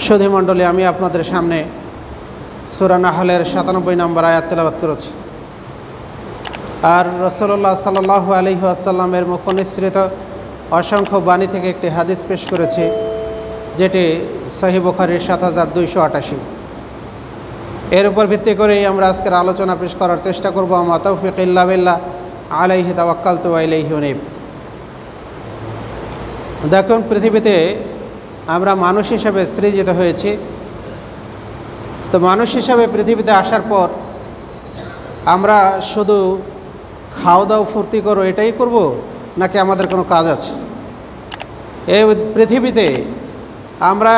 সুধীমণ্ডলী, আমি আপনাদের সামনে সূরা নাহলের ৯৭ নম্বর আয়াত তেলাওয়াত করেছি। আর রাসূলুল্লাহ সাল্লাল্লাহু আলাইহি ওয়াসাল্লামের মুখ নিঃসৃত অসংখ্য বাণী থেকে একটি হাদিস পেশ করেছি, যেটি সহিহ বুখারীর ৭২৮৮। এর উপর ভিত্তি করেই আমরা আজকের আলোচনা পেশ করার চেষ্টা করব। আমা তাওফিক ইল্লা বিল্লাহ, আলাইহি তাওয়াক্কালতু ওয়া ইলাইহি উনীব। দেখুন, পৃথিবীতে আমরা মানুষ হিসেবে সৃজিত হয়েছি। তো মানুষ হিসাবে পৃথিবীতে আসার পর আমরা শুধু খাওয়া দাওয়া ফুর্তি করো এটাই করব, নাকি আমাদের কোনো কাজ আছে? এই পৃথিবীতে আমরা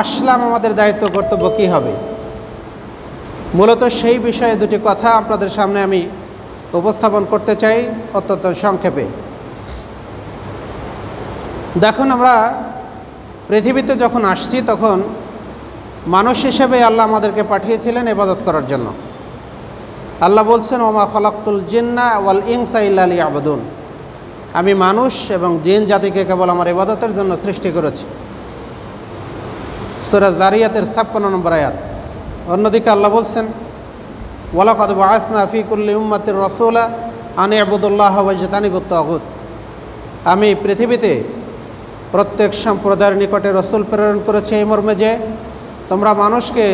আসলাম, আমাদের দায়িত্ব কর্তব্য কী হবে? মূলত সেই বিষয়ে দুটি কথা আপনাদের সামনে আমি উপস্থাপন করতে চাই অত্যন্ত সংক্ষেপে। দেখুন, আমরা পৃথিবীতে যখন আসছি তখন মানুষ হিসেবে আল্লাহ আমাদেরকে পাঠিয়েছিলেন ইবাদত করার জন্য। আল্লাহ বলছেন, ওমা খলাকতুল জিন্না ওয়াল ইনসা ইল্লা লিয়াবুদুন, আমি মানুষ এবং জিন জাতিকে কেবল আমার ইবাদতের জন্য সৃষ্টি করেছি। সূরা যারিয়াতের ৫৬ নম্বর আয়াত। অন্যদিকে আল্লাহ বলছেন, ওয়ালাকাদ বাআসনা ফি কুল্লি উম্মাতির রাসূলা আন ইবুদুল্লাহ ওয়াজতানিবুত তাগুত, আমি পৃথিবীতে প্রত্যেক সম্প্রদায়ের নিকটে রসুল প্রেরণ করেছি এই মর্মে যে তোমরা মানুষকে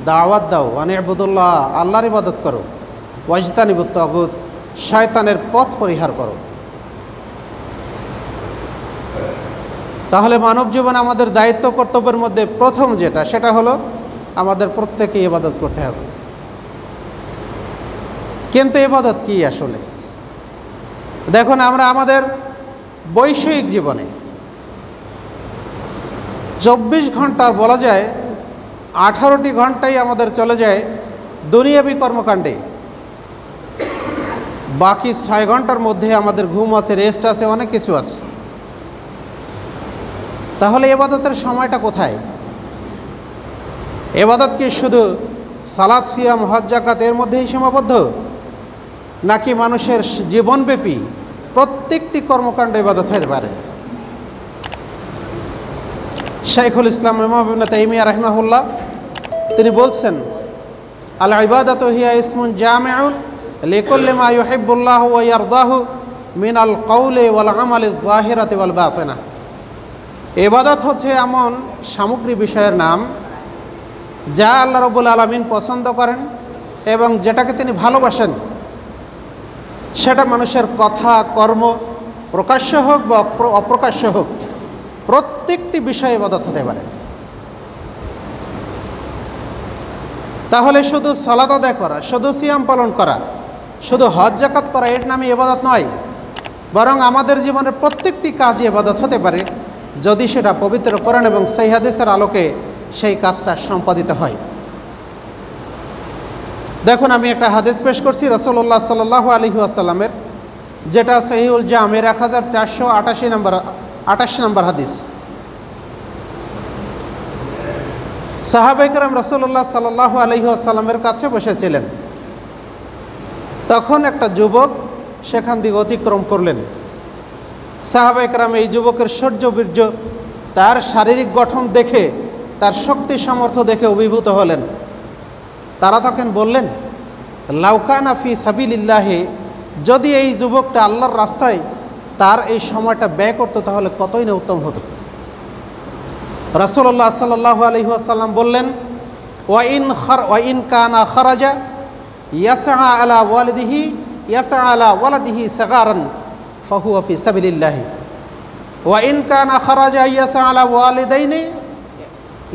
দাওয়াত দাও, আন ইবুদুল্লাহ, আল্লাহর ইবাদত করো, ওয়াজতানিবুত তাগুত, শয়তানের পথ পরিহার করো। তাহলে মানব জীবনে আমাদের দায়িত্ব কর্তব্যের মধ্যে প্রথম যেটা, সেটা হলো আমাদের প্রত্যেকে ইবাদত করতে হবে। কিন্তু ইবাদত কি আসলে? দেখুন, আমরা আমাদের বৈষয়িক জীবনে ২৪ ঘন্টা বলা যায় ১৮টি ঘন্টাই আমাদের চলে যায় দুনিয়াবী কর্মকাণ্ডে। বাকি ৬ ঘন্টার মধ্যে আমাদের ঘুম আছে, রেস্ট আছে, অনেক কিছু আছে। তাহলে ইবাদতের সময়টা কোথায়? ইবাদত কি শুধু সালাত, সিয়াম, হজ, যাকাত এর মধ্যেই সীমাবদ্ধ, নাকি মানুষের জীবনব্যাপী প্রত্যেকটি কর্মকাণ্ড ইবাদত হতে পারে? শাইখুল ইসলাম ইমাম ইবনে তাইমিয়া রাহিমাহুল্লাহ তিনি বলছেন, আল ইবাদাতু হিয়া ইসমুন জামিউন লিকুল্লি মা ইউহিব্বুল্লাহু ওয়া ইয়ারদাহু মিনাল কওলি ওয়াল আমালিজ যাহিরাতি ওয়াল বাতিনা। ইবাদত হচ্ছে এমন সামগ্রিক বিষয়ের নাম যা আল্লাহ রাব্বুল আলামিন পছন্দ করেন এবং যেটাকে তিনি ভালোবাসেন। সেটা মানুষের কথা, কর্ম, প্রকাশ্য হোক বা অপ্রকাশ্য হোক, প্রত্যেকটি বিষয়ে ইবাদত হতে পারে। তাহলে শুধু সালাত আদায় করা, শুধু সিয়াম পালন করা, শুধু হজ যাকাত করা এর নামে ইবাদত নয়, বরং আমাদের জীবনের প্রত্যেকটি কাজই ইবাদত হতে পারে যদি সেটা পবিত্র কোরআন এবং সহিহ হাদিসের আলোকে সেই কাজটা সম্পাদিত হয়। দেখুন, আমি একটা হাদিস পেশ করছি রাসূলুল্লাহ সাল্লাল্লাহু আলাইহি ওয়াসাল্লামের, যেটা সহিহুল জামের ১৪৮৮ নম্বর হাদিস। সাহাবায়ে কেরাম রাসূলুল্লাহ সাল্লাল্লাহু আলাইহি ওয়াসাল্লামের কাছে বসেছিলেন। তখন একটা যুবক সেখান দিয়ে অতিক্রম করলেন। সাহাবায়ে কেরাম এই যুবকের শৌর্য বীর্য, তার শারীরিক গঠন দেখে, তার শক্তি সামর্থ্য দেখে অভিভূত হলেন। তারা তখন বললেন, লাউকানা ফি সাবিলিল্লাহি, যদি এই যুবকটা আল্লাহর রাস্তায় তার এই সময়টা ব্যয় করতো তাহলে কতই না উত্তম হতো। রাসূলুল্লাহ সাল্লাল্লাহু আলাইহি ওয়াসাল্লাম বললেন, ওয়া ইন কানা খারাজা ইয়াসআ আলা ওয়ালিদিহি সাগারান ফাহুয়া ফি সাবিলিল্লাহি ওয়া ইন কানা খারাজা ইয়াসআ আলা ওয়ালিদাইনি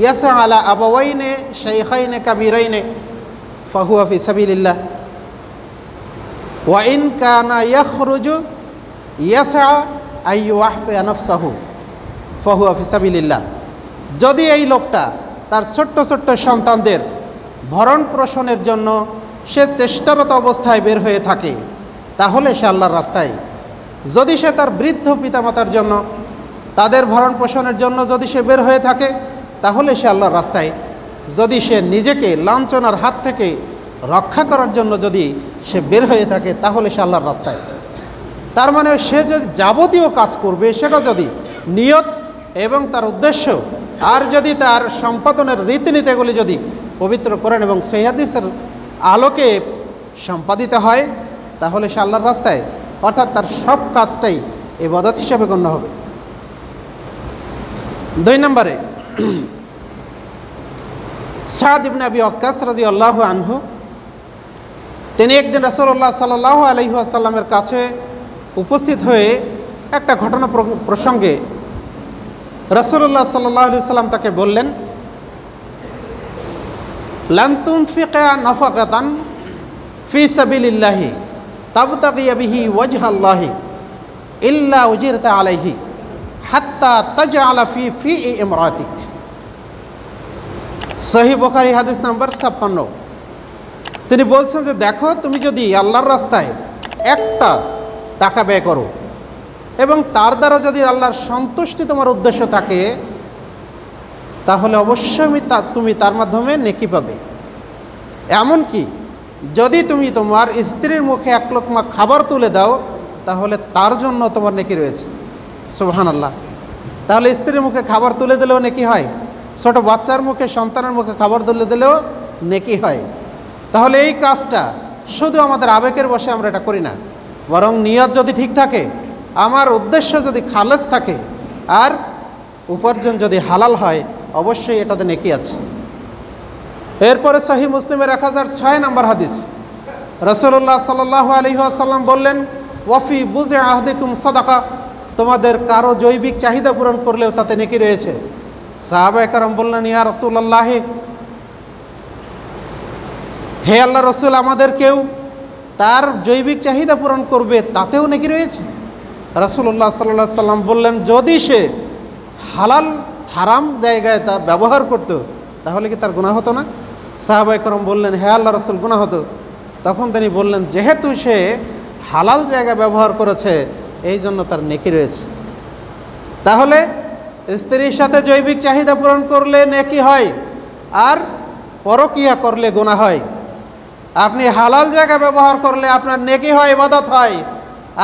ইয়াসআ আলা আবাওয়াইনি শাইখাইনি কাবীরাইনি ফাহুয়া ফি সাবিলিল্লাহ ওয়া ইন কানা ইয়াখরুজু ইয়াসআ আইয়ুহফিয়া নাফসাহু ফাহুয়া ফি সাবিলিল্লাহ। যদি এই লোকটা তার ছোট্ট ছোট্ট সন্তানদের ভরণ পোষণের জন্য সে চেষ্টারত অবস্থায় বের হয়ে থাকে তাহলে সে আল্লাহর রাস্তায়। যদি সে তার বৃদ্ধ পিতামাতার জন্য, তাদের ভরণ পোষণের জন্য যদি সে বের হয়ে থাকে তাহলে সে আল্লাহর রাস্তায়। যদি সে নিজেকে লাঞ্ছনার হাত থেকে রক্ষা করার জন্য যদি সে বের হয়ে থাকে তাহলে সে আল্লাহর রাস্তায়। তার মানে সে যদি যাবতীয় কাজ করবে সেটা যদি নিয়ত এবং তার উদ্দেশ্য আর যদি তার সম্পাদনের রীতিনীতি এগুলি যদি পবিত্র কোরআন এবং সহিহ হাদিসের আলোকে সম্পাদিত হয়, তাহলে সে আল্লাহর রাস্তায়, অর্থাৎ তার সব কাজটাই ইবাদত হিসেবে গণ্য হবে। 2 নম্বরে সাদ ইবনে আবি ওয়াক্কাস রাদিয়াল্লাহু আনহু, তিনি একদিন রাসূলুল্লাহ সাল্লাল্লাহু আলাইহি ওয়াসাল্লামের কাছে উপস্থিত হয়ে একটা ঘটনা প্রসঙ্গে রাসূলুল্লাহ সাল্লাল্লাহু আলাইহি ওয়াসাল্লাম তাকে বললেন, লান তুনফিকা নাফাকাতান ফি সাবিলিল্লাহি তাবতাগি বিহি ওয়াজহাল্লাহি ইল্লা উজিরতা আলাইহি হাত্তা তাজআলা ফি ইমরাতিক। সহিহ বুখারী হাদিস নাম্বার 56। তিনি বলছেন যে দেখো, তুমি যদি আল্লাহর রাস্তায় একটা টাকা ব্যয় করো এবং তার দ্বারা যদি আল্লাহর সন্তুষ্টি তোমার উদ্দেশ্য থাকে, তাহলে অবশ্যই তুমি তার মাধ্যমে নেকি পাবে। এমনকি যদি তুমি তোমার স্ত্রীর মুখে 1 লোকমা খাবার তুলে দাও, তাহলে তার জন্য তোমার নেকি রয়েছে। সুবহানাল্লাহ। তাহলে স্ত্রীর মুখে খাবার তুলে দিলেও নেকি হয়, ছোট বাচ্চার মুখে, সন্তানের মুখে খাবার তুলে দিলেও নেকি হয়। তাহলে এই কাজটা শুধু আমাদের আবেগের বশে আমরা এটা করি না, বরং নিয়ত যদি ঠিক থাকে, আমার উদ্দেশ্য যদি খালেস থাকে, আর উপার্জন যদি হালাল হয়, অবশ্যই এটাতে নেকি আছে। এরপরে সহিহ মুসলিমের 1006 নম্বর হাদিস, রাসূলুল্লাহ সাল্লাল্লাহু আলাইহি ওয়াসাল্লাম বললেন, ওয়াফি বুজে আহদিকুম সাদাকা, তোমাদের কারো জৈবিক চাহিদা পূরণ করলেও তাতে নেকি রয়েছে। সাহাবায়ে কেরাম বললেন, ইয়া রাসূলুল্লাহ, হে আল্লাহ রসুল, আমাদের কেউ তার জৈবিক চাহিদা পূরণ করবে, তাতেও নেকি রয়েছে? রাসূলুল্লাহ সাল্লাল্লাহু আলাইহি ওয়াসাল্লাম বললেন, যদি সে হালাল হারাম জায়গায় তা ব্যবহার করত, তাহলে কি তার গুনাহ হতো না? সাহাবায়ে কেরাম বললেন, হে আল্লাহ রসুল, গুনাহ হতো। তখন তিনি বললেন, যেহেতু সে হালাল জায়গা ব্যবহার করেছে, এই জন্য তার নেকি রয়েছে। তাহলে স্ত্রীর সাথে জৈবিক চাহিদা পূরণ করলে নেকি হয়, আর পরকিয়া করলে গুনাহ হয়। আপনি হালাল জায়গা ব্যবহার করলে আপনার নেকি হয়, ইবাদত হয়,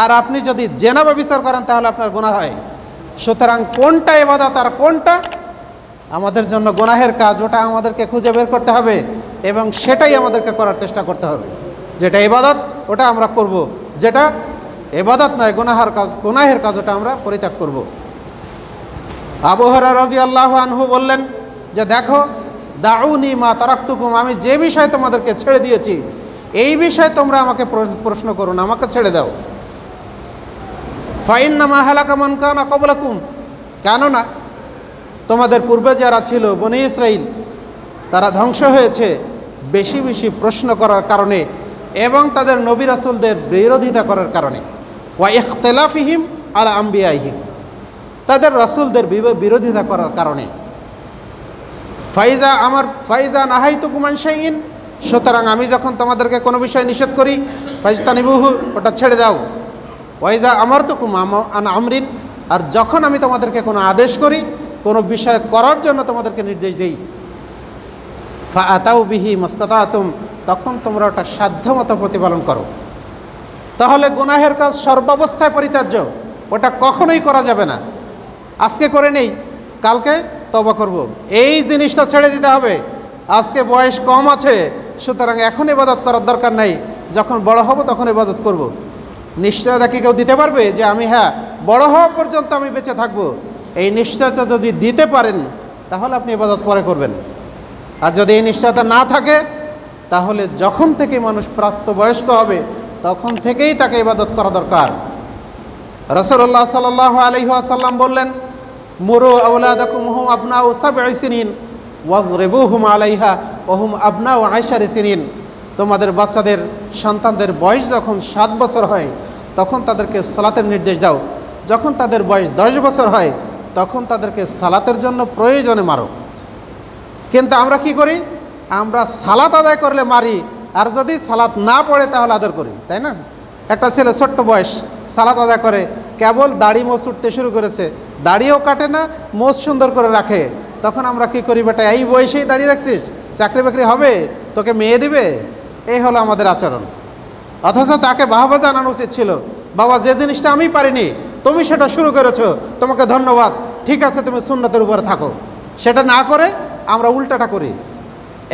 আর আপনি যদি জেনা ব্যভিচার করেন তাহলে আপনার গুনাহ হয়। সুতরাং কোনটা ইবাদত আর কোনটা আমাদের জন্য গুনাহের কাজ, ওটা আমাদেরকে খুঁজে বের করতে হবে এবং সেটাই আমাদেরকে করার চেষ্টা করতে হবে। যেটা ইবাদত ওটা আমরা করব, যেটা ইবাদত নয়, গুনাহের কাজ ওটা আমরা পরিত্যাগ করব। আবু হুরায়রা রাদিয়াল্লাহু আনহু বললেন যে দেখো, দাউনি মা তারাকতুকুম, আমি যে বিষয় তোমাদেরকে ছেড়ে দিয়েছি এই বিষয়ে তোমরা আমাকে প্রশ্ন করো না, আমাকে ছেড়ে দাও। ফাইন্নামা হালাকা মান কানা ক্বাবলাকুম, কেননা তোমাদের পূর্বে যারা ছিল বনী ইসরাইল, তারা ধ্বংস হয়েছে বেশি বেশি প্রশ্ন করার কারণে এবং তাদের নবী রাসূলদের বিরোধিতা করার কারণে। ওয়া ইখতিলাফিহিম আলা আম্বিয়াইহিম, তাদের রাসূলদের বিরোধিতা করার কারণে। ফাইজা নাহাইতুকুম আন শাইইন, সুতরাং আমি যখন তোমাদেরকে কোনো বিষয় নিষেধ করি, ফাজতানিবুহু, ওটা ছেড়ে দাও। ওয়াইজা আমারতুকুম আন আমরিন, আর যখন আমি তোমাদেরকে কোনো আদেশ করি, কোনো বিষয় করার জন্য তোমাদেরকে নির্দেশ দিই, ফাআতাউ বিহি মাস্তাতাতুম, তখন তোমরা ওটা সাধ্যমতো প্রতিপালন করো। তাহলে গুনাহের কাজ সর্বাবস্থায় পরিত্যাজ্য, ওটা কখনোই করা যাবে না। আজকে করে নেই, কালকে তওবা করব, এই জিনিসটা ছেড়ে দিতে হবে। আজকে বয়স কম আছে, সুতরাং এখন ইবাদত করার দরকার নাই, যখন বড় হব তখন ইবাদত করব। নিশ্চয়তা কি কেউ দিতে পারবে যে আমি বড় হওয়া পর্যন্ত আমি বেঁচে থাকব? এই নিশ্চয়তা যদি দিতে পারেন তাহলে আপনি ইবাদত পরে করবেন। আর যদি এই নিশ্চয়তা না থাকে, তাহলে যখন থেকে মানুষ প্রাপ্তবয়স্ক হবে তখন থেকেই তাকে ইবাদত করা দরকার। রাসূলুল্লাহ সাল্লাল্লাহু আলাইহি ওয়াসাল্লাম বললেন, মুরু আওলাদাকুম হুম আবনাউ সাবঈ সিনিন ওয়াজরিবুহুম আলাইহা ওয়া হুম আবনাউ 10 সিনিন, তোমাদের বাচ্চাদের সন্তানদের বয়স যখন 7 বছর হয় তখন তাদেরকে সালাতের নির্দেশ দাও, যখন তাদের বয়স 10 বছর হয় তখন তাদেরকে সালাতের জন্য প্রয়োজনে মারো। কিন্তু আমরা কি করি? আমরা সালাত আদায় করলে মারি, আর যদি সালাত না পড়ে তাহলে আদর করি, তাই না? একটা ছেলে ছোট্ট বয়স সালাত আদায় করে, কেবল দাড়ি মোছ উঠতে শুরু করেছে, দাড়িও কাটে না, মোছ সুন্দর করে রাখে, তখন আমরা কি করি? বেটা, এই বয়সেই দাঁড়িয়ে রাখছিস, চাকরি বাকরি হবে, তোকে মেয়ে দিবে? এই হলো আমাদের আচরণ। অথচ তাকে বাহবা জানানো উচিত ছিল, বাবা যে জিনিসটা আমি পারিনি তুমি সেটা শুরু করেছো, তোমাকে ধন্যবাদ, ঠিক আছে তুমি সুন্নতের উপরে থাকো। সেটা না করে আমরা উল্টাটা করি।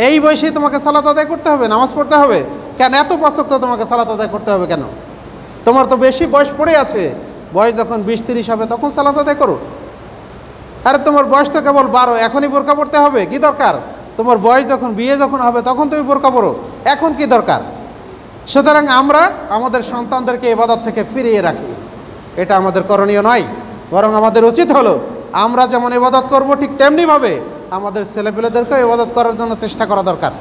এই বয়সেই তোমাকে সালাত আদায় করতে হবে, নামাজ পড়তে হবে কেন? এত বছর তো তোমাকে সালাত আদায় করতে হবে কেন? তোমার তো বেশি বয়স পড়ে আছে, বয়স যখন 20-30 হবে তখন সালাত আদায় করো। আরে তোমার বয়স তো কেবল 12, এখনই বোরকা পড়তে হবে? কি দরকার? তোমার বয়স যখন বিয়ে যখন হবে তখন তুমি বোরকা পড়ো, এখন কি দরকার? সুতরাং আমরা আমাদের সন্তানদেরকে ইবাদত থেকে ফিরিয়ে রাখি, এটা আমাদের করণীয় নয়। বরং আমাদের উচিত হলো আমরা যেমন ইবাদত করব ঠিক তেমনিভাবে আমাদের ছেলেপেলেদেরকেও ইবাদত করার জন্য চেষ্টা করা দরকার,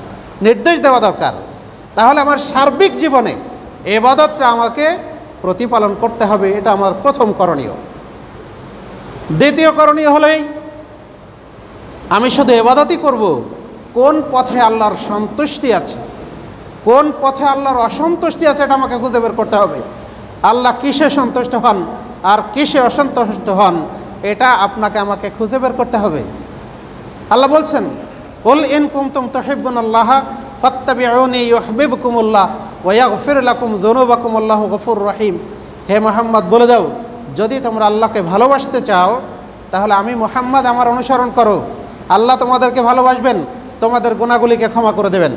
নির্দেশ দেওয়া দরকার। তাহলে আমার সার্বিক জীবনে ইবাদতটা আমাকে প্রতিপালন করতে হবে, এটা আমার প্রথম করণীয়। দ্বিতীয় করণীয় হলেই আমি শুধু ইবাদতই করব, কোন পথে আল্লাহর সন্তুষ্টি আছে, কোন পথে আল্লাহর অসন্তুষ্টি আছে এটা আমাকে খুঁজে বের করতে হবে। আল্লাহ কিসে সন্তুষ্ট হন আর কিসে অসন্তুষ্ট হন এটা আপনাকে আমাকে খুঁজে বের করতে হবে। আল্লাহ বলছেন, কুল ইন কুনতুম তুহিব্বুনাল্লাহ ফাত্তাবিউনি ইউহিব্বুকুমুল্লাহ ওয়া ইয়াগফির লাকুম যুনুবাকুম আল্লাহু গফুরুর রহিম। হে মুহাম্মদ, বলে দাও, যদি তোমরা আল্লাহকে ভালোবাসতে চাও তাহলে আমি মুহাম্মদ আমার অনুসরণ করো, আল্লাহ তোমাদেরকে ভালোবাসবেন, তোমাদের গুনাহগুলিকে ক্ষমা করে দেবেন,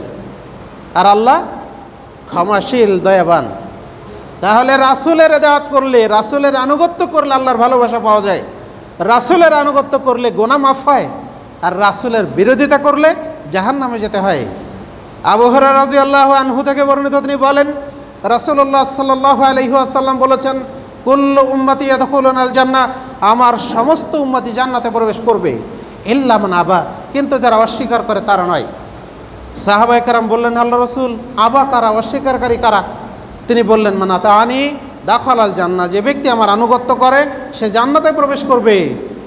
আর আল্লাহ ক্ষমাশীল দয়াবান। তাহলে রাসূলের ইতাআত করলে, রাসূলের আনুগত্য করলে আল্লাহর ভালোবাসা পাওয়া যায়। রাসূলের আনুগত্য করলে গুনাহ মাফ হয়, আর রাসূলের বিরোধিতা করলে জাহান্নামে যেতে হয়। আবু হুরায়রা রাদিয়াল্লাহু আনহু থেকে বর্ণিত, তিনি বলেন রাসূলুল্লাহ সাল্লাল্লাহু আলাইহি ওয়াসাল্লাম বলেছেন, কুল্লু উম্মতি ইয়াদখুলুনাল জান্নাহ, আমার সমস্ত উম্মতি জান্নাতে প্রবেশ করবে, ইল্লা মান আবা, কিন্তু যারা অস্বীকার করে তারা নয়। সাহাবায়ে কেরাম বললেন, আল্লাহ রাসূল, আবা কারা, অস্বীকারী কারা? তিনি বললেন, মান আতাআনি দাখালাল জান্নাহ, যে ব্যক্তি আমার আনুগত্য করে সে জান্নাতে প্রবেশ করবে।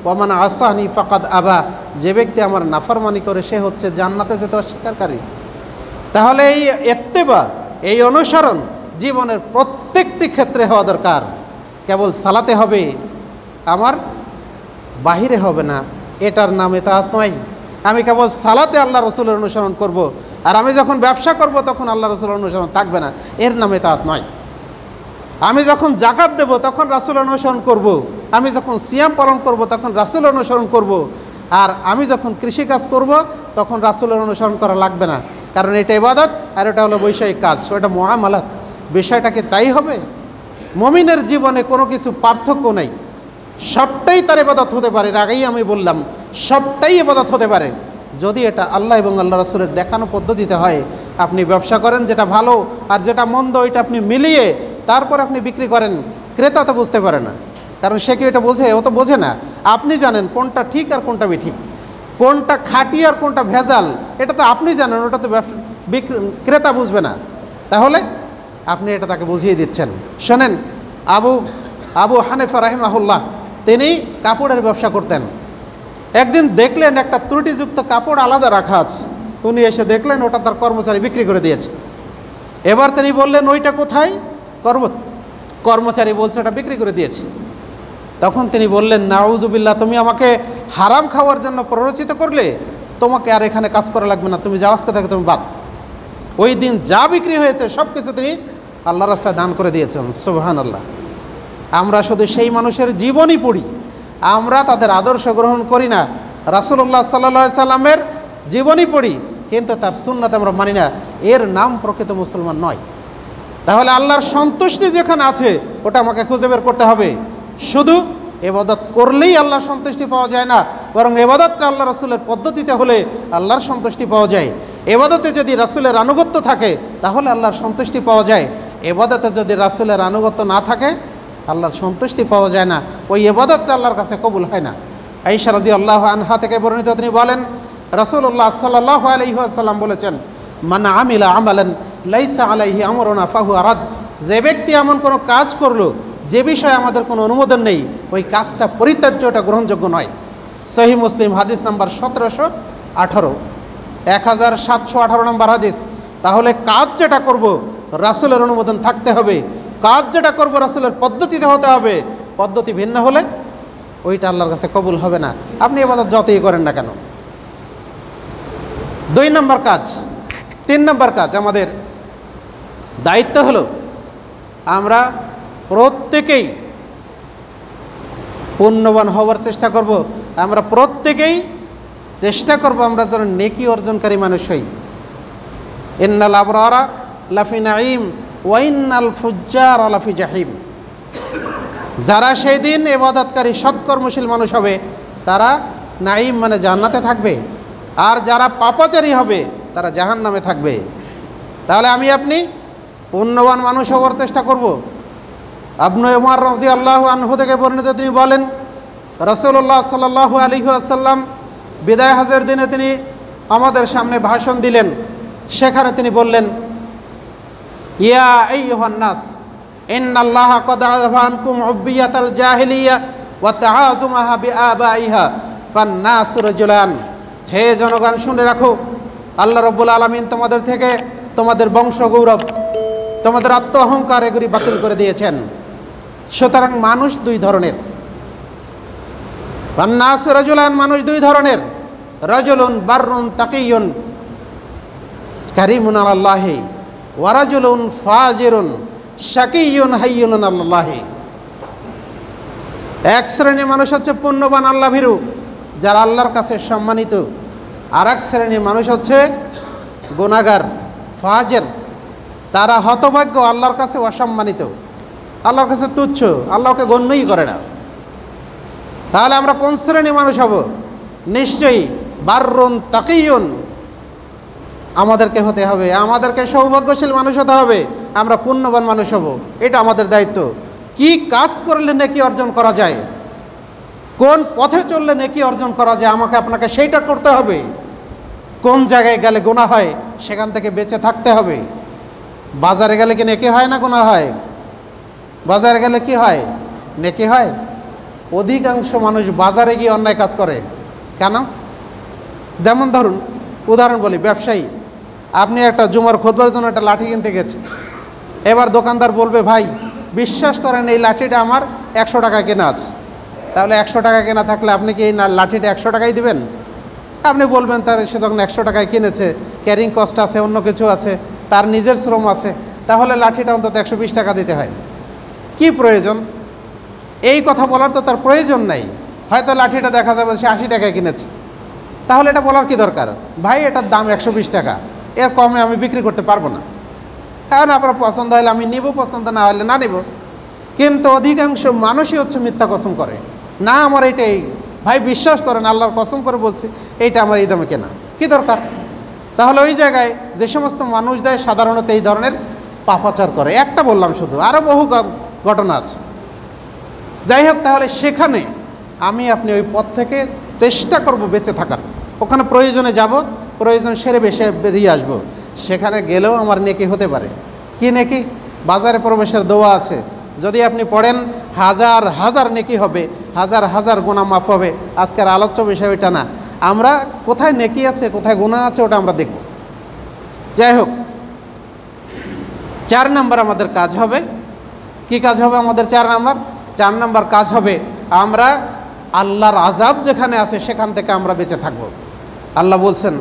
ওয়া মান আসানি ফাকাদ আবা, যে ব্যক্তি আমার নাফরমানি করে সে হচ্ছে জান্নাতে যেতে অস্বীকারী। তাহলে এই ইত্তেবা, এই অনুসরণ জীবনের প্রত্যেকটি ক্ষেত্রে হওয়া দরকার। কেবল সালাতে হবে, আমার বাহিরে হবে না, এটার নাম ইতাআত নয়। আমি কেবল সালাতে আল্লাহ রসুলের অনুসরণ করব, আর আমি যখন ব্যবসা করব তখন আল্লাহ রসুলের অনুসরণ থাকবে না, এর নাম ইতাআত নয়। আমি যখন যাকাত দেব তখন রাসূলের অনুসরণ করব, আমি যখন সিয়াম পালন করব তখন রাসূলের অনুসরণ করব, আর আমি যখন কৃষিকাজ করব তখন রাসূলের অনুসরণ করা লাগবে না, কারণ এটা ইবাদত আর এটা হলো বৈষয়িক কাজ, ওটা মুআমালাত। বিষয়টাকে তাই হবে। মুমিনের জীবনে কোনো কিছু পার্থক্য নেই, সবটাই তার ইবাদত হতে পারে। এর আগেই আমি বললাম, সবটাই ইবাদত হতে পারে যদি এটা আল্লাহ এবং আল্লাহ রাসূলের দেখানো পদ্ধতিতে হয়। আপনি ব্যবসা করেন, যেটা ভালো আর যেটা মন্দ ওইটা আপনি মিলিয়ে তারপর আপনি বিক্রি করেন, ক্রেতা তো বুঝতে পারে না, কারণ সে কি এটা বোঝে? ও তো বোঝে না। আপনি জানেন কোনটা ঠিক আর কোনটা বেঠিক, কোনটা খাঁটি আর কোনটা ভেজাল, এটা তো আপনি জানেন, ওটা তো ক্রেতা বুঝবে না। তাহলে আপনি এটা তাকে বুঝিয়ে দিচ্ছেন। শোনেন, আবু হানিফা রাহিমাহুল্লাহ তিনি কাপড়ের ব্যবসা করতেন। একদিন দেখলেন একটা ত্রুটিযুক্ত কাপড় আলাদা রাখা আছে, উনি এসে দেখলেন ওটা তার কর্মচারী বিক্রি করে দিয়েছে। এবার তিনি বললেন, ওইটা কোথায়? কর্মচারী বলছে ওটা বিক্রি করে দিয়েছে। তখন তিনি বললেন, নাউজুবিল্লাহ, তুমি আমাকে হারাম খাওয়ার জন্য প্ররোচিত করলে, তোমাকে আর এখানে কাজ করা লাগবে না, তুমি যাও, আজকে থেকে তুমি বাদ। ওই দিন যা বিক্রি হয়েছে সব কিছু তিনি আল্লাহর রাস্তায় দান করে দিয়েছেন। সুবহানাল্লাহ। আমরা শুধু সেই মানুষের জীবনই পড়ি, আমরা তাদের আদর্শ গ্রহণ করি না। রাসূলুল্লাহ সাল্লাল্লাহু আলাইহি সাল্লামের জীবনই পড়ি, কিন্তু তার সুন্নাত আমরা মানি না, এর নাম প্রকৃত মুসলমান নয়। তাহলে আল্লাহর সন্তুষ্টি যেখানে আছে ওটা আমাকে খুঁজে বের করতে হবে। শুধু ইবাদত করলেই আল্লাহর সন্তুষ্টি পাওয়া যায় না, বরং ইবাদতটা আল্লাহ রাসূলের পদ্ধতিতে হলে আল্লাহর সন্তুষ্টি পাওয়া যায়। ইবাদতে যদি রাসূলের আনুগত্য থাকে তাহলে আল্লাহর সন্তুষ্টি পাওয়া যায়, ইবাদতে যদি রাসূলের আনুগত্য না থাকে আল্লাহর সন্তুষ্টি পাওয়া যায় না, ওই ইবাদতটা আল্লাহর কাছে কবুল হয় না। আয়েশা রাদিয়াল্লাহু আনহা থেকে বর্ণিত, তিনি বলেন রাসূলুল্লাহ সাল্লাল্লাহু আলাইহি ওয়াসাল্লাম বলেছেন, মান আমিলা আমালান লাইসা আলাইহি আমরুনা ফাহুয়া রাদ, যে ব্যক্তি এমন কোনো কাজ করলো যে বিষয়ে আমাদের কোনো অনুমোদন নেই, ওই কাজটা পরিত্যাজ্য, ওটা গ্রহণযোগ্য নয়। সহিহ মুসলিম হাদিস নাম্বার 1718, 1718 নম্বর হাদিস। তাহলে কাজ যেটা করব রাসূলের অনুমোদন থাকতে হবে, কাজ যেটা করব রাসূলের পদ্ধতিতে হতে হবে, পদ্ধতি ভিন্ন হলে ওইটা আল্লাহর কাছে কবুল হবে না, আপনি ইবাদত যতই করেন না কেন। 2 নম্বর কাজ। 3 নম্বর কাজ, আমাদের দায়িত্ব হলো আমরা প্রত্যেকেই পুণ্যবান হওয়ার চেষ্টা করব। আমরা প্রত্যেকেই চেষ্টা করব আমরা যেন নেকি অর্জনকারী মানুষ হই। ইন্নাল আবরারা লাফি নাঈম ওয়া ইন্নাল ফুজ্জারা লাফি জাহিম। যারা সেই দিন ইবাদতকারী সৎকর্মশীল মানুষ হবে তারা নাঈম মানে জান্নাতে থাকবে, আর যারা পাপাচারী হবে তারা জাহান্নামে থাকবে। তাহলে আমি আপনি পুণ্যবান মানুষ হওয়ার চেষ্টা করব। ইবনে উমর রাদিয়াল্লাহু আনহু থেকে বর্ণিত, তিনি বলেন রাসূলুল্লাহ সাল্লাল্লাহু আলাইহি ওয়াসাল্লাম বিদায় হজের দিনে তিনি আমাদের সামনে ভাষণ দিলেন। সেখানে তিনি বললেন, ইয়া আইয়ুহান নাস ইন্নাল্লাহা ক্বাদ আযফা আনকুম উব্বিয়াতাল জাহিলিয়া ওয়া তাআযুমাহা বিআবাইহা ফান্নাস রাজুলান। হে জনগণ, শুনে রাখো, আল্লাহ রাব্বুল আলামিন তোমাদের থেকে তোমাদের বংশ গৌরব, তোমাদের আত্ম অহংকার এগুলি বাতিল করে দিয়েছেন। সুতরাং মানুষ দুই ধরনের। ফান্নাস রাজুলান, মানুষ দুই ধরনের। রাজুলুন বাররুন তাকিয়ুন কারীমুন আলাল্লাহি ওয়া রাজুলুন ফাজিরুন শাকিয়ুন হাইয়ুন আলাল্লাহি। এক শ্রেণীর মানুষ হচ্ছে পুণ্যবান আল্লাহ ভীরু, যারা আল্লাহর কাছে সম্মানিত। আর এক শ্রেণীর মানুষ হচ্ছে গুনাহগার, ফাজির, তারা হতভাগ্য, আল্লাহর কাছে অসম্মানিত, আল্লাহর কাছে তুচ্ছ, আল্লাহকে গণ্যই করে না। তাহলে আমরা কোন শ্রেণীর মানুষ হব? নিশ্চয়ই বাররুন তাকিয়ুন আমাদেরকে হতে হবে, আমাদেরকে সৌভাগ্যশীল মানুষ হতে হবে, আমরা পুণ্যবান মানুষ হব। এটা আমাদের দায়িত্ব। কি কাজ করলে নেকি অর্জন করা যায়, কোন পথে চললে নেকি অর্জন করা যায়, আমাকে আপনাকে সেইটা করতে হবে। কোন জায়গায় গেলে গুনাহ হয় সেখান থেকে বেঁচে থাকতে হবে। বাজারে গেলে কি নেকি হয় না গুনাহ হয়? বাজারে গেলে কি হয়? নেকি হয়। অধিকাংশ মানুষ বাজারে গিয়ে অন্যায় কাজ করে কেন? যেমন ধরুন, উদাহরণ বলি, ব্যবসায়ী, আপনি একটা জুমার খুতবার জন্য একটা লাঠি কিনতে গেছেন। এবার দোকানদার বলবে, ভাই বিশ্বাস করেন এই লাঠিটা আমার 100 টাকা কেনা আছে। তাহলে 100 টাকা কেনা থাকলে আপনি কি এই লাঠিটা 100 টাকাই দিবেন? আপনি বলবেন তার সে যখন 100 টাকায় কিনেছে, ক্যারিং কস্ট আছে, অন্য কিছু আছে, তার নিজের শ্রম আছে, তাহলে লাঠিটা অন্তত 120 টাকা দিতে হয়। কি প্রয়োজন? এই কথা বলার তো তার প্রয়োজন নাই। হয়তো লাঠিটা দেখা যাবে সে 80 টাকায় কিনেছে, তাহলে এটা বলার কি দরকার? ভাই এটার দাম 120 টাকা, এর কমে আমি বিক্রি করতে পারবো না। কারণ আপনার পছন্দ হলে আমি নিব, পছন্দ না হলে না নেব। কিন্তু অধিকাংশ মানুষই হচ্ছে মিথ্যা কসম করে, না আমার এইটাই, ভাই বিশ্বাস করেন আল্লাহর কসম করে বলছি এইটা আমার এই দামে কেনা, কি দরকার? তাহলে ওই জায়গায় যে সমস্ত মানুষ যায় সাধারণত এই ধরনের পাপাচার করে। একটা বললাম শুধু, আরও বহু ঘটনা আছে। যাই হোক, তাহলে সেখানে আমি আপনি ওই পথ থেকে চেষ্টা করব বেঁচে থাকার। ওখানে প্রয়োজনে যাব, প্রয়োজন সেরে বেরিয়ে আসব। সেখানে গেলেও আমার নেকি হতে পারে। কি নেকি? বাজারে প্রবেশের দোয়া আছে, যদি আপনি পড়েন হাজার হাজার নেকি হবে, হাজার হাজার গুনাহ মাফ হবে। আজকের আলোচ্য বিষয় ওইটা না, আমরা কোথায় নেকি আছে কোথায় গুনাহ আছে ওটা আমরা দেখব। যাই হোক, 4 নম্বর আমাদের কাজ হবে। কি কাজ হবে আমাদের? 4 নম্বর কাজ হবে আমরা আল্লাহর আযাব যেখানে আছে সেখান থেকে আমরা বেঁচে থাকব। আল্লাহ বলছেন,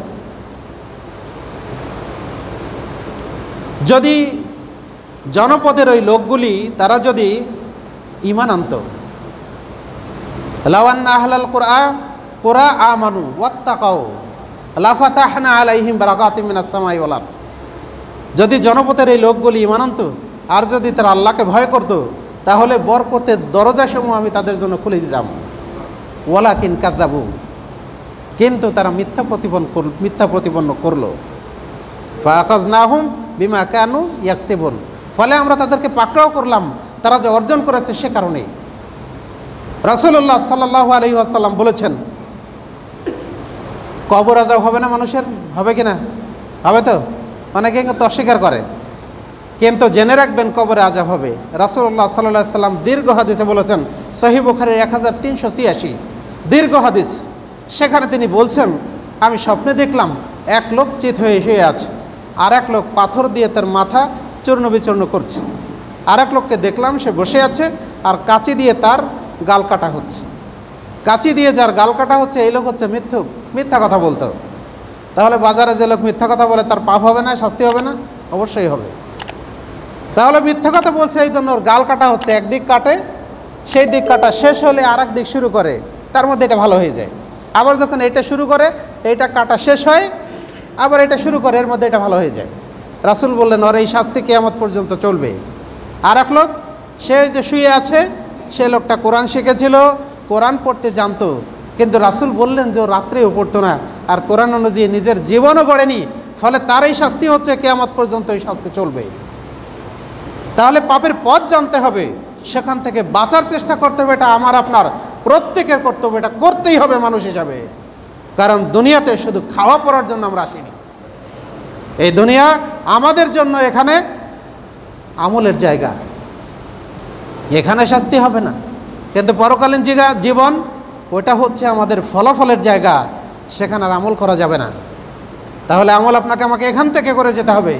যদি জনপদের ওই লোকগুলি তারা যদি ঈমান আনত, লাউ আন্না আহলাল কুরআ আমানু ওয়াত্তাকাউ লাফাতাহনা আলাইহিম বারাকাতিম মিনাস সামাই ওয়াল আরদ। যদি জনপদের এই লোকগুলি ঈমান আনত আর যদি তারা আল্লাহকে ভয় করত, তাহলে বরকতের দরজাসমূহ আমি তাদের জন্য খুলে দিতাম। ওয়ালাকিন কাযাবু, কিন্তু তারা মিথ্যা প্রতিপন্ন করলো। ফাআখাযনাহুম বিমা কানু ইয়াকসিবুন, ফলে আমরা তাদেরকে পাকড়াও করলাম তারা যে অর্জন করেছে সে কারণে। রাসূলুল্লাহ সাল্লাল্লাহু আলাইহি ওয়াসাল্লাম বলেছেন, কবর আযাব হবে না মানুষের? হবে কি না? হবে তো। অনেকে কিন্তু অস্বীকার করে, কিন্তু জেনে রাখবেন কবরে আযাব হবে। রাসূলুল্লাহ সাল্লাল্লাহু আলাইহি ওয়াসাল্লাম দীর্ঘ হাদিসে বলেছেন, সহিহ বুখারীর 1386 দীর্ঘ হাদিস। সেখানে তিনি বলছেন, আমি স্বপ্নে দেখলাম এক লোক চিত হয়ে শুয়ে আছে, আর এক লোক পাথর দিয়ে তার মাথা চূর্ণ বিচূর্ণ করছে। আর এক লোককে দেখলাম সে বসে আছে আর কাঁচি দিয়ে তার গাল কাটা হচ্ছে। কাঁচি দিয়ে যার গাল কাটা হচ্ছে এই লোক হচ্ছে মিথ্যা কথা বলতো। তাহলে বাজারে যে লোক মিথ্যা কথা বলে তার পাপ হবে না, শাস্তি হবে না? অবশ্যই হবে। তাহলে মিথ্যা কথা বলছে এই জন্য ওর গাল কাটা হচ্ছে। একদিক কাটে, সেই দিক কাটা শেষ হলে আর এক দিক শুরু করে, তার মধ্যে এটা ভালো হয়ে যায়। আবার যখন এটা শুরু করে, এইটা কাটা শেষ হয়, আবার এটা শুরু করে, এর মধ্যে এটা ভালো হয়ে যায়। রাসূল বললেন, ওর এই শাস্তি কিয়ামত পর্যন্ত চলবে। আর এক লোক, সে যে শুয়ে আছে, সে লোকটা কোরআন শিখেছিল, কোরআন পড়তে জানতো, কিন্তু রাসূল বললেন যে ও রাত্রেও পড়তো না, আর কোরআন অনুযায়ী নিজের জীবনও গড়েনি, ফলে তার এই শাস্তি হচ্ছে কিয়ামত পর্যন্ত এই শাস্তি চলবে। তাহলে পাপের পথ জানতে হবে, সেখান থেকে বাঁচার চেষ্টা করতে হবে, এটা আমার আপনার প্রত্যেকের কর্তব্য, এটা করতেই হবে মানুষ হিসাবে। কারণ দুনিয়াতে শুধু খাওয়া পড়ার জন্য আমরা আসিনি, এই দুনিয়া আমাদের জন্য এখানে আমলের জায়গা, এখানে শাস্তি হবে না, কিন্তু পরকালীন জীবন ওটা হচ্ছে আমাদের ফলাফলের জায়গা, সেখানে আর আমল করা যাবে না। তাহলে আমল আপনাকে আমাকে এখান থেকে করে যেতে হবে,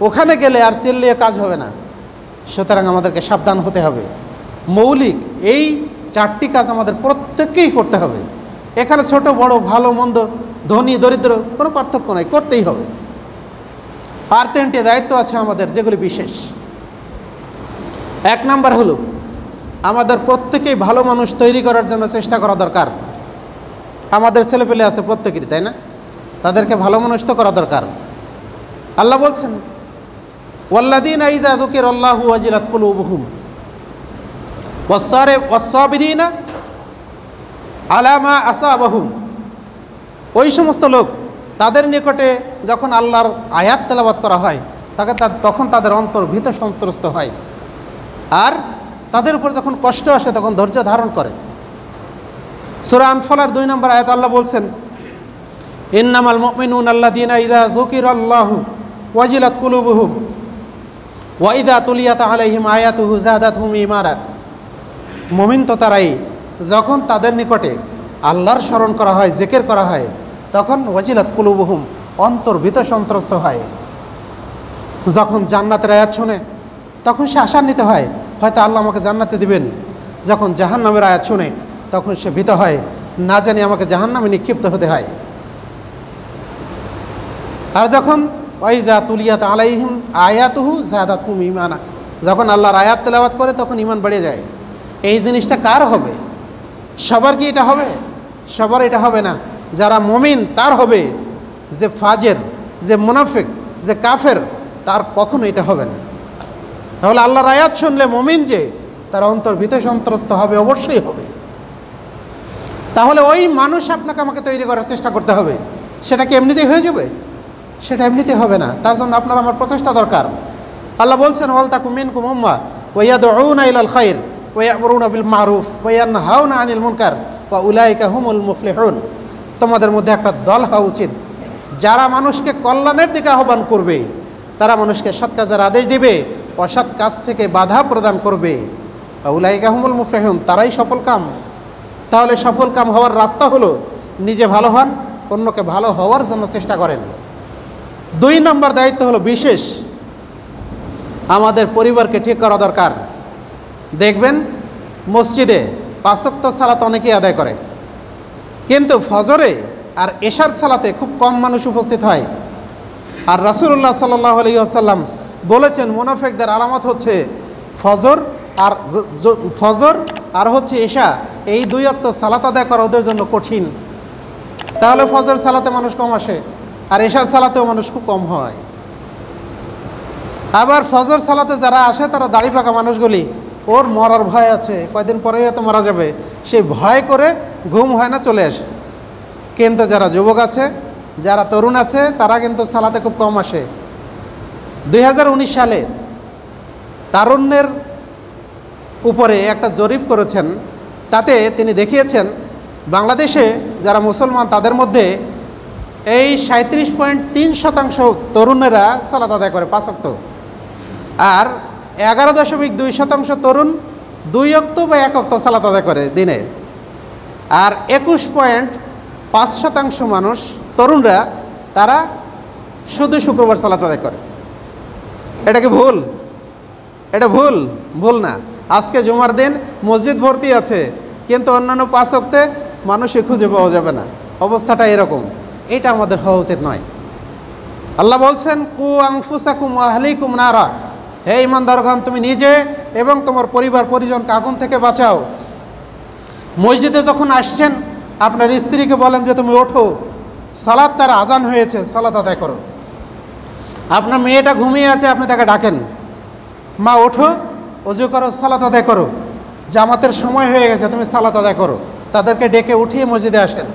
ওখানে গেলে আর চিল্লিয়ে কাজ হবে না। সুতরাং আমাদেরকে সাবধান হতে হবে। মৌলিক এই 4টি কাজ আমাদের প্রত্যেককেই করতে হবে। এখানে ছোট বড়, ভালো মন্দ, ধনী দরিদ্র কোনো পার্থক্য নাই, করতেই হবে। আর 3টি দায়িত্ব আছে আমাদের, যেগুলি বিশেষ। 1 নাম্বার হলো আমাদের প্রত্যেকেই ভালো মানুষ তৈরি করার জন্য চেষ্টা করা দরকার। আমাদের ছেলেপেলে আছে প্রত্যেকেরই, তাই না? তাদেরকে ভালো মানুষ তো করা দরকার। আল্লাহ বলছেন, ওয়াল্লাযীনা ইযা যুকিরাল্লাহু ওয়াজিলাত কুলুবুহুম ওয়াস-সাবিরিনা আলা মা আসাবাহুম। ওই সমস্ত লোক, তাদের নিকটে যখন আল্লাহর আয়াত তেলাওয়াত করা হয়, তখন তাদের অন্তর ভীত সন্ত্রস্ত হয়, আর তাদের উপর যখন কষ্ট আসে তখন ধৈর্য ধারণ করে। সূরা আনফালের 2 নম্বর আয়াত আল্লাহ বলছেন, ইন্নামাল মুমিনুনা আল্লাযীনা ইযা যুকিরাল্লাহু ওয়াজিলাত কুলুবুহুম ওয়া ইযা তুলিয়াত আলাইহিম আয়াতুহু যাদাতহুম ঈমানা। মুমিন তো তারাই যখন তাদের নিকটে আল্লাহর স্মরণ করা হয়, জিকির করা হয়, তখন ওয়াজিলাত কুলুবুহুম, অন্তর ভীত সন্ত্রস্ত হয়। যখন জান্নাতের আয়াত শুনে তখন সে আশান্বিত হয়, হয়তো আল্লাহ আমাকে জান্নাতে দিবেন। যখন জাহান্নামের আয়াত শুনে তখন সে ভীত হয়, না জানি আমাকে জাহান্নামে নিক্ষিপ্ত হতে হয়। আর যখন ওয়াইজা তুলিয়াত আলাইহিম আয়াতুহু যাদাতহুম ঈমানা, যখন আল্লাহর আয়াত তেলাওয়াত করে তখন ঈমান বেড়ে যায়। এই জিনিসটা কার হবে? সবার কি এটা হবে? সবার এটা হবে না। যারা মুমিন তার হবে, যে ফাজের, যে মুনাফিক, যে কাফের, তার কখনো এটা হবে না। তাহলে আল্লাহর আয়াত শুনলে মুমিন যে, তার অন্তর ভীত সন্ত্রস্ত হবে, অবশ্যই হবে। তাহলে ওই মানুষ আপনাকে আমাকে তৈরি করার চেষ্টা করতে হবে। সেটা কি এমনিতেই হয়ে যাবে? সেটা এমনিতে হবে না, তার জন্য আপনার আমার প্রচেষ্টা দরকার। আল্লাহ বলছেন, ওয়াল তাকুম মিনকুম উম্মাহ ওয়া ইয়াদউনা ইলাল খায়র ওয়া ইয়া'মুরুনা বিল মা'রুফ ওয়া ইয়ানহাউনা আনিল মুনকার ওয়া উলাইকা হুমুল মুফলিহুন। তোমাদের মধ্যে একটা দল হওয়া উচিত, যারা মানুষকে কল্যাণের দিকে আহ্বান করবে, তারা মানুষকে সৎ কাজের আদেশ দিবে, অসৎ কাজ থেকে বাধা প্রদান করবে। ওয়া উলাইকা হুমুল মুফলিহুন, তারাই সফল কাম। তাহলে সফল কাম হওয়ার রাস্তা হলো নিজে ভালো হন, অন্যকে ভালো হওয়ার জন্য চেষ্টা করেন। 2 নম্বর দায়িত্ব হলো বিশেষ, আমাদের পরিবারকে ঠিক করা দরকার। দেখবেন মসজিদে 5 ওয়াক্ত সালাত অনেকেই আদায় করে, কিন্তু ফজরে আর এশার সালাতে খুব কম মানুষ উপস্থিত হয়। আর রাসূলুল্লাহ সাল্লাল্লাহু আলাইহি ওয়াসাল্লাম বলেছেন, মুনাফিকদের আলামত হচ্ছে ফজর আর হচ্ছে এশা, এই 2 ওয়াক্ত সালাত আদায় করা ওদের জন্য কঠিন। তাহলে ফজর সালাতে মানুষ কম আসে, আর এশার সালাতেও মানুষ খুব কম হয়। আবার ফজর সালাতে যারা আসে তারা দাড়ি পাকা মানুষগুলি, ওর মরার ভয় আছে, কয়দিন পরেই হয়তো মারা যাবে, সেই ভয় করে ঘুম হয় না, চলে আসে। কিন্তু যারা যুবক আছে, যারা তরুণ আছে, তারা কিন্তু সালাতে খুব কম আসে। 2019 সালে তারুণ্যের উপরে একটা জরিপ করেছেন, তাতে তিনি দেখিয়েছেন বাংলাদেশে যারা মুসলমান তাদের মধ্যে এই 37.3% তরুণেরা সালাত আদায় করে 5 ওয়াক্ত, আর 11.2% তরুণ 2 ওয়াক্ত বা 1 ওয়াক্ত সালাত আদায় করে দিনে, আর 21.5% মানুষ তরুণরা তারা শুধু শুক্রবার সালাত আদায় করে। এটা কি ভুল? এটা ভুল না। আজকে জুমার দিন মসজিদ ভর্তি আছে, কিন্তু অন্যান্য 5 ওয়াক্তে মানুষই খুঁজে পাওয়া যাবে না। অবস্থাটা এরকম, এটা আমাদের হওয়া উচিত নয়। আল্লাহ বলছেন, কু আনফুসাকুম ওয়া আহলিকুম নারা, হে ঈমানদারগণ, তুমি নিজে এবং তোমার পরিবার পরিজনকে আগুন থেকে বাঁচাও। মসজিদে যখন আসছেন আপনার স্ত্রীকে বলেন যে তুমি ওঠো, সালাত তার আজান হয়েছে, সালাত আদায় করো। আপনার মেয়েটা ঘুমিয়ে আছে, আপনি তাকে ডাকেন, মা ওঠো, অজু করো, সালাত আদায় করো, জামাতের সময় হয়ে গেছে, তুমি সালাত আদায় করো। তাদেরকে ডেকে উঠিয়ে মসজিদে আসেন।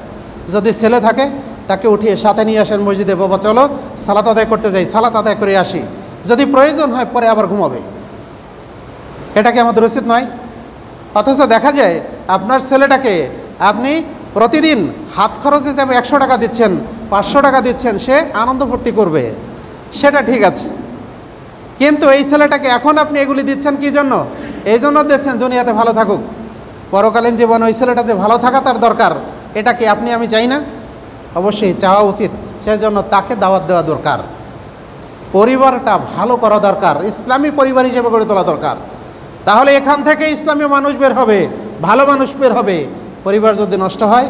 যদি ছেলে থাকে তাকে উঠিয়ে সাথে নিয়ে আসেন মসজিদে, বাবা চলো সালাত আদায় করতে যাই, সালাত আদায় করে আসি, যদি প্রয়োজন হয় পরে আবার ঘুমাবে। এটা কি আমাদের উচিত নয়? অথচ দেখা যায় আপনার ছেলেটাকে আপনি প্রতিদিন হাত খরচ হিসাবে 100 টাকা দিচ্ছেন, 500 টাকা দিচ্ছেন, সে আনন্দ ফুর্তি করবে, সেটা ঠিক আছে। কিন্তু এই ছেলেটাকে এখন আপনি এগুলি দিচ্ছেন কি জন্য? এই জন্য দিচ্ছেন দুনিয়াতে ভালো থাকুক, পরকালীন জীবন ওই ছেলেটা যে ভালো থাকা তার দরকার, এটা কি আপনি আমি চাই না? অবশ্যই চাওয়া উচিত। সেই জন্য তাকে দাওয়াত দেওয়া দরকার, পরিবারটা ভালো করা দরকার, ইসলামী পরিবার হিসেবে গড়ে তোলা দরকার। তাহলে এখান থেকে ইসলামী মানুষ বের হবে, ভালো মানুষ বের হবে। পরিবার যদি নষ্ট হয়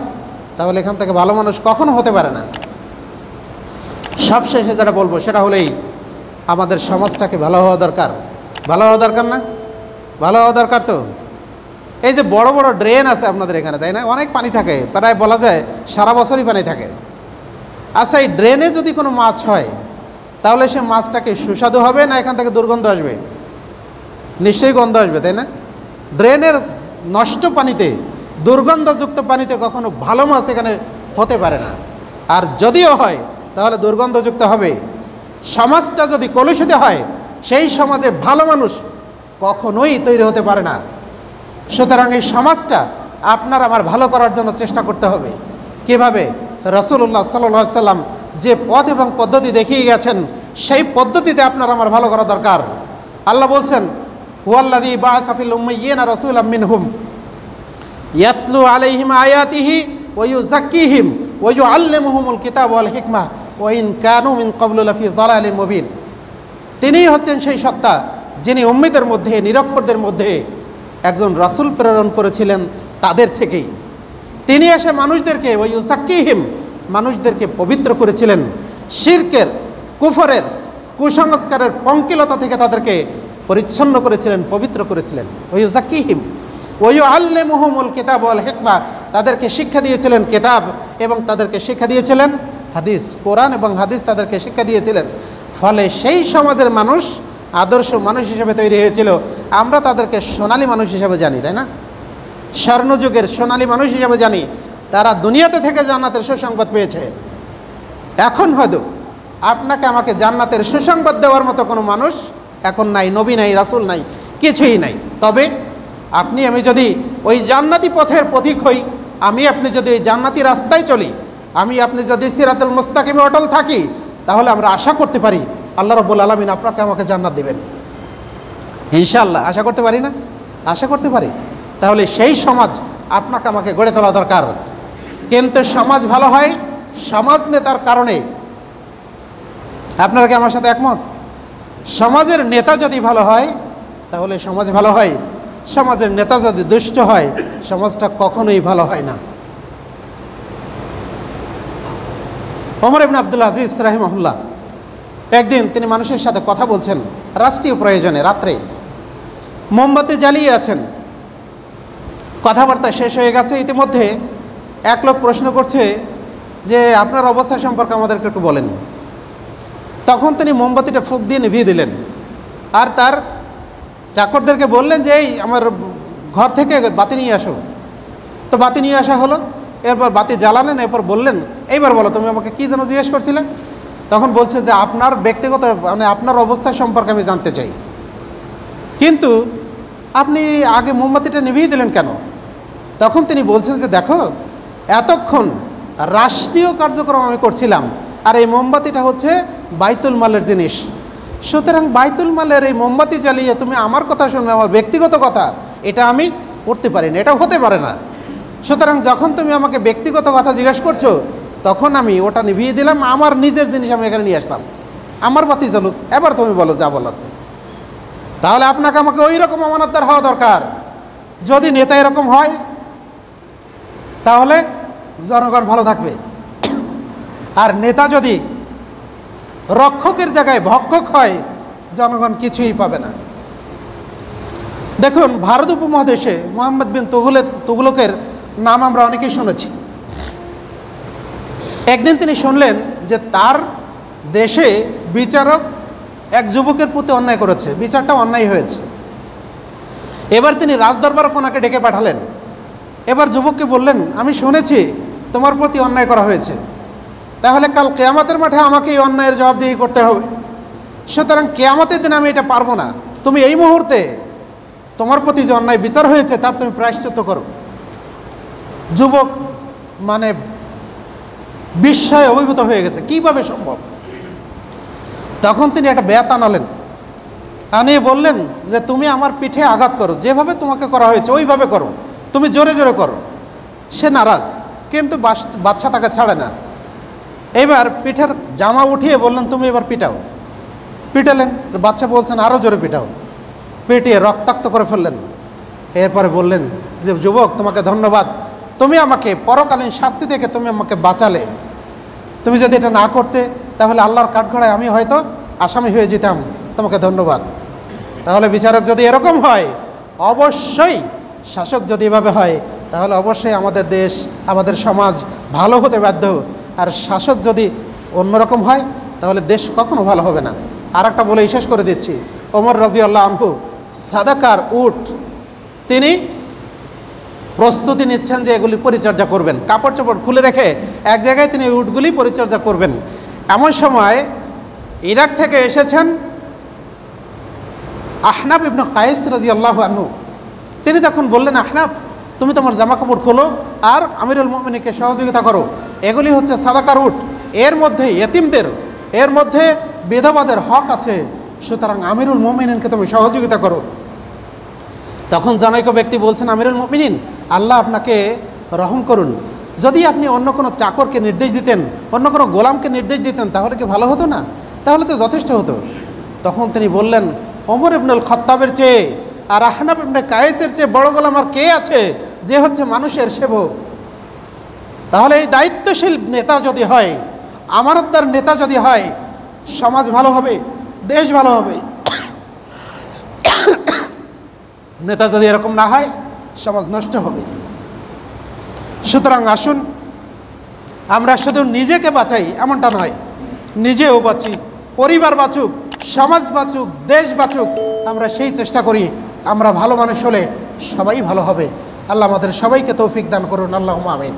তাহলে এখান থেকে ভালো মানুষ কখনো হতে পারে না। সবশেষে যেটা বলবো সেটা হলেই আমাদের সমাজটাকে ভালো হওয়া দরকার। ভালো হওয়া দরকার না? ভালো হওয়া দরকার। তো এই যে বড় বড় ড্রেন আছে আপনাদের এখানে, তাই না? অনেক পানি থাকে, প্রায় বলা যায় সারা বছরই পানি থাকে। আচ্ছা, এই ড্রেনে যদি কোনো মাছ হয় তাহলে সে মাছটাকে সুস্বাদু হবে না এখান থেকে দুর্গন্ধ আসবে? নিশ্চয়ই গন্ধ আসবে, তাই না? ড্রেনের নষ্ট পানিতে, দুর্গন্ধযুক্ত পানিতে কখনো ভালো মাছ এখানে হতে পারে না। আর যদিও হয় তাহলে দুর্গন্ধযুক্ত হবে। সমাজটা যদি কলুষিত হয় সেই সমাজে ভালো মানুষ কখনোই তৈরি হতে পারে না। সুতরাং এই সমাজটা আপনার আমার ভালো করার জন্য চেষ্টা করতে হবে। কিভাবে? রাসূলুল্লাহ সাল্লাল্লাহু আলাইহি সাল্লাম যে পথ এবং পদ্ধতি দেখিয়ে গেছেন সেই পদ্ধতিতে আপনার আমার ভালো করা দরকার। আল্লাহ বলছেন, হুয়াল্লাযী বাআসা ফিল উম্মিয়্যিনা রাসূলাম মিনহুম ইয়াতলু আলাইহিম আয়াতিহি ওয়া ইউযাক্কিহিম ওয়া ইউআল্লিমুহুমুল কিতাবা ওয়াল হিকমা ওয়া ইন কানু মিন ক্বাবলু লাফি যালালিম মুবিন। তিনিই হচ্ছেন সেই সত্তা যিনি উম্মীদের মধ্যে, নিরক্ষরদের মধ্যে একজন রাসূল প্রেরণ করেছিলেন তাদের থেকেই। তিনি এসে মানুষদেরকে ওয়া ইউযাক্কিহিম, মানুষদেরকে পবিত্র করেছিলেন, শিরকের, কুফরের, কুসংস্কারের পঙ্কিলতা থেকে তাদেরকে পরিচ্ছন্ন করেছিলেন, পবিত্র করেছিলেন। ওয়া ইউযাক্কিহিম ওয়া ইউআল্লিমুহুমুল কিতাবা ওয়াল হিকমা, তাদেরকে শিক্ষা দিয়েছিলেন কিতাব এবং তাদেরকে শিক্ষা দিয়েছিলেন হাদিস, কোরআন এবং হাদিস তাদেরকে শিক্ষা দিয়েছিলেন। ফলে সেই সমাজের মানুষ আদর্শ মানুষ হিসেবে তৈরি হয়েছিল। আমরা তাদেরকে সোনালী মানুষ হিসেবে জানি, তাই না? স্বর্ণযুগের সোনালী মানুষ হিসেবে জানি। তারা দুনিয়াতে থেকে জান্নাতের সুসংবাদ পেয়েছে। এখন হয়তো আপনাকে আমাকে জান্নাতের সুসংবাদ দেওয়ার মতো কোনো মানুষ এখন নাই, নবী নাই, রাসূল নাই, কিছুই নাই। তবে আপনি আমি যদি ওই জান্নাতি পথের পথিক হই, আমি আপনি যদি ওই জান্নাতি রাস্তায় চলি, আমি আপনি যদি সিরাতুল মুস্তাকিমে অটল থাকি, তাহলে আমরা আশা করতে পারি আল্লাহ রাব্বুল আলামিন আপনাকে আমাকে জান্নাত দেবেন ইনশাআল্লাহ। আশা করতে পারি না? আশা করতে পারি। তাহলে সেই সমাজ আপনাকে আমাকে গড়ে তোলা দরকার। কিন্তু সমাজ ভালো হয় সমাজ নেতার কারণে। আপনারা কি আমার সাথে একমত? সমাজের নেতা যদি ভালো হয় তাহলে সমাজ ভালো হয়। সমাজের নেতা যদি দুষ্ট হয় সমাজটা কখনোই ভালো হয় না। ওমর ইবনে আব্দুল আজিজ রাহিমাহুল্লাহ একদিন তিনি মানুষের সাথে কথা বলছেন রাষ্ট্রীয় প্রয়োজনে, রাত্রে মোমবাতি জ্বালিয়ে আছেন। কথাবার্তা শেষ হয়ে গেছে, ইতিমধ্যে এক লোক প্রশ্ন করছে যে আপনার অবস্থা সম্পর্কে আমাদেরকে একটু বলেন। তখন তিনি মোমবাতিটা ফুঁক দিয়ে নিভিয়ে দিলেন আর তার চাকরদেরকে বললেন যে এই আমার ঘর থেকে বাতি নিয়ে আসো। তো বাতি নিয়ে আসা হলো, এরপর বাতি জ্বালালেন, এরপর বললেন এইবার বলো তুমি আমাকে কী যেন জিজ্ঞেস করছিলে? তখন বলছে যে আপনার ব্যক্তিগত মানে আপনার অবস্থা সম্পর্কে আমি জানতে চাই, কিন্তু আপনি আগে মোমবাতিটা নিভিয়ে দিলেন কেন? তখন তিনি বলছেন যে দেখো এতক্ষণ রাষ্ট্রীয় কার্যক্রম আমি করছিলাম আর এই মোমবাতিটা হচ্ছে বাইতুল মালের জিনিস। সুতরাং বাইতুল মালের এই মোমবাতি জ্বালিয়ে তুমি আমার কথা শুনবে, আমার ব্যক্তিগত কথা, এটা আমি করতে পারি না, এটা হতে পারে না। সুতরাং যখন তুমি আমাকে ব্যক্তিগত কথা জিজ্ঞেস করছো তখন আমি ওটা নিভিয়ে দিলাম, আমার নিজের জিনিস আমি এখানে নিয়ে আসলাম, আমার বাতি জ্বালুক, এবার তুমি বলো যা বলার। তাহলে আপনাকে আমাকে ওই রকম আমানতদার হওয়া দরকার। যদি নেতা এরকম হয় তাহলে জনগণ ভালো থাকবে, আর নেতা যদি রক্ষকের জায়গায় ভক্ষক হয় জনগণ কিছুই পাবে না। দেখুন ভারত উপমহাদেশে মুহাম্মদ বিন তুগলকের নাম আমরা অনেকেই শুনেছি। একদিন তিনি শুনলেন যে তার দেশে বিচারক এক যুবকের প্রতি অন্যায় করেছে, বিচারটা অন্যায় হয়েছে। এবার তিনি রাজদরবার ওনাকে ডেকে পাঠালেন। এবার যুবককে বললেন, আমি শুনেছি তোমার প্রতি অন্যায় করা হয়েছে, তাহলে কাল কিয়ামতের মাঠে আমাকে এই অন্যায়ের জবাবদিহি করতে হবে। সুতরাং কিয়ামতের দিন আমি এটা পারবো না, তুমি এই মুহূর্তে তোমার প্রতি যে অন্যায় বিচার হয়েছে তার তুমি প্রায়শ্চিত্ত করো। যুবক মানে বিস্ময়ে অভিভূত হয়ে গেছে, কিভাবে সম্ভব। তখন তিনি একটা বেত আনালেন, আনিয়ে বললেন যে তুমি আমার পিঠে আঘাত করো, যেভাবে তোমাকে করা হয়েছে ওইভাবে করো, তুমি জোরে জোরে করো। সে নারাজ, কিন্তু বাচ্চা তাকে ছাড়ে না। এবার পিঠের জামা উঠিয়ে বললেন তুমি এবার পিটাও। পিটালেন, বাচ্চা বলছেন আরও জোরে পিটাও। পিটিয়ে রক্তাক্ত করে ফেললেন। এরপরে বললেন যে যুবক, তোমাকে ধন্যবাদ, তুমি আমাকে পরকালীন শাস্তি থেকে তুমি আমাকে বাঁচালে। তুমি যদি এটা না করতে তাহলে আল্লাহর কাঠগড়ায় আমি হয়তো আসামি হয়ে যেতাম, তোমাকে ধন্যবাদ। তাহলে বিচারক যদি এরকম হয়, অবশ্যই শাসক যদি এভাবে হয়, তাহলে অবশ্যই আমাদের দেশ, আমাদের সমাজ ভালো হতে বাধ্য। আর শাসক যদি অন্যরকম হয় তাহলে দেশ কখনো ভালো হবে না। আর একটা বলে শেষ করে দিচ্ছি, ওমর রাদিয়াল্লাহু আনহু সাদাকার উট তিনি প্রস্তুতি নিচ্ছেন যে এগুলি পরিচর্যা করবেন, কাপড় চোপড় খুলে রেখে এক জায়গায় তিনি উটগুলি পরিচর্যা করবেন। এমন সময় ইরাক থেকে এসেছেন আহনাফ ইবনে কায়েস রাদিয়াল্লাহু আনহু। তিনি তখন বললেন, আহনাফ তুমি তোমার জামা কাপড় খোলো আর আমিরুল মুমিনিনকে সহযোগিতা করো। এগুলি হচ্ছে সাদাকার উট, এর মধ্যে ইয়েতিমদের, এর মধ্যে বিধবাদের হক আছে, সুতরাং আমিরুল মুমিনিনকে তুমি সহযোগিতা করো। তখন জনৈক ব্যক্তি বলছেন, আমিরুল মুমিনিন, আল্লাহ আপনাকে রহম করুন, যদি আপনি অন্য কোনো চাকরকে নির্দেশ দিতেন, অন্য কোনো গোলামকে নির্দেশ দিতেন তাহলে কি ভালো হতো না? তাহলে তো যথেষ্ট হতো। তখন তিনি বললেন, ওমর ইবনুল খাত্তাবের চেয়ে আর আহনাফ ইবনে কায়েসের চেয়ে বড় গোলাম আর কে আছে, যে হচ্ছে মানুষের সেবক। তাহলে এই দায়িত্বশীল নেতা যদি হয়, আমানতদার নেতা যদি হয়, সমাজ ভালো হবে, দেশ ভালো হবে। নেতা যদি এরকম না হয়, সমাজ নষ্ট হবে। সুতরাং আসুন আমরা শুধু নিজেকে বাঁচাই এমনটা নয়, নিজেও বাঁচি, পরিবার বাঁচুক, সমাজ বাঁচুক, দেশ বাঁচুক, আমরা সেই চেষ্টা করি। আমরা ভালো মানুষ হলে সবাই ভালো হবে। আল্লাহ আমাদের সবাইকে তৌফিক দান করুন। আল্লাহুম্মা আমিন।